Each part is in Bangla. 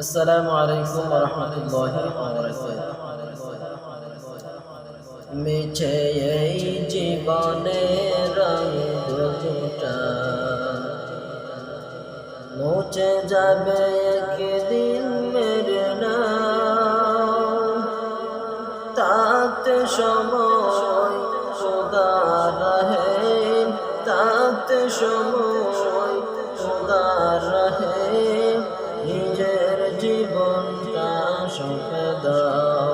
আসসালামু আলাইকুম ওয়া রাহমাতুল্লাহি ওয়া বারাকাতুহু। মিছে এই জীবনের রঙটা মুছে যাবে একদিন মেরে নাম। তাতে সময় খোদা রহে, তাতে সময় খোদা রহে। নিজের জীবনটা সঁপে দাও,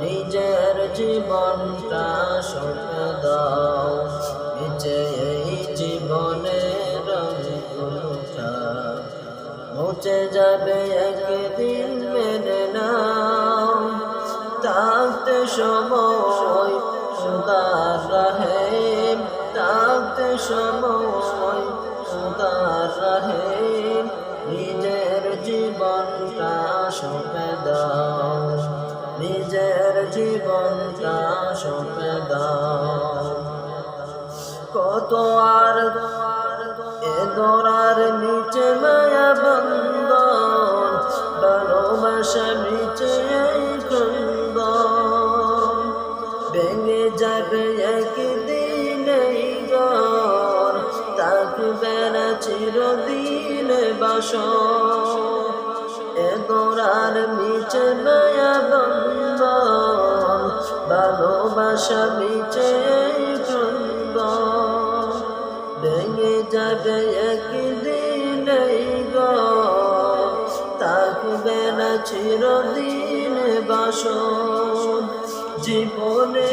নিজের জীবনটা সঁপে দাও। নিচে এই জীবনের রঙটা মুছে যাবে একদিন মেনে নাও। তাতে সময় খোদা রহে, তাতে সময় খোদা রহে। নিজের জীবনটা সঁপে দাও, নিজের জীবনটা সঁপে দাও। কত আর এ দরার নিচে মায়া বন্ধন, ভালোবাসা নিচে এই খন্দন। ভেঙে যাবে একদিন এই ঘর, থাকবে না চিরদিন বাসর। এ দরার নিচে মায়া বন্ধন, ভালোবাসা নিচে এই খন্দন। ভেঙে যাবে একদিন এই ঘর, থাকবে না চিরদিন বাসর। জীবনে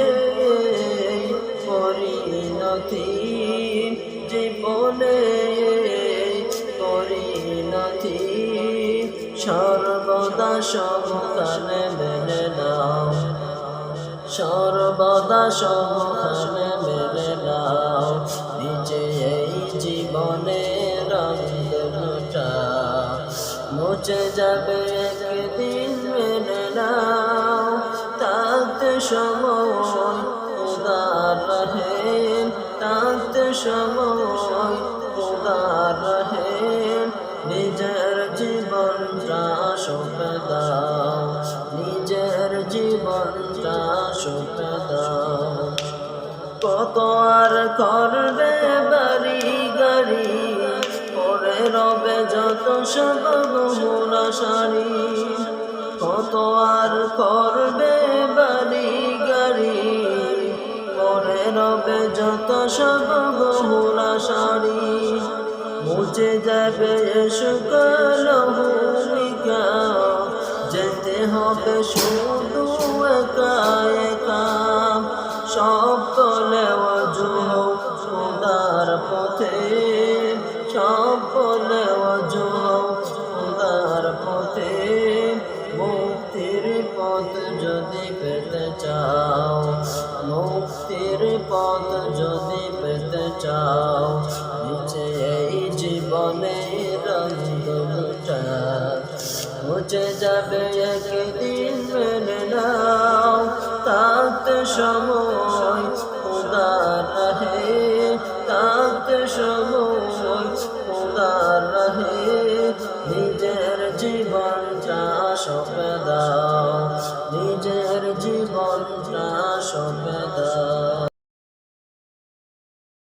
পরিণতি, জীবনে পরিণতি সর্বদা সবখানে মেনে নাও, সর্বদা সবখানে মেনে নাও। নিজে এই জীবনের রঙটা মুছে যাবে একদিন মেনে নাও। তাতে সময় খোদা রহে, তাতে সময় খোদা রহে। নিজের জীবনটা সঁপে দাও, নিজের জীবনটা সঁপে দাও। কত আর করবে বাড়ি গাড়ি, পরে রবে যত সব গহনা শাড়ি। কত আর করবে বাড়ি গাড়ি, পরে রবে যত সব গহনা শাড়ি। মুছে যাবে সকল ভূমিকা, যেতে হবে শুধু একা একা। সব তলে অজুহ খোদার পথে, সব তলে অজুহ খোদার পথে। মুক্তির পথ যদি পেতে চাও, মুক্তির পথ যদি পেতে চাও। নিচে এই জীবনের রঙটা মুছে যাবে একদিন মেনে নাও। তাতে সময় খোদা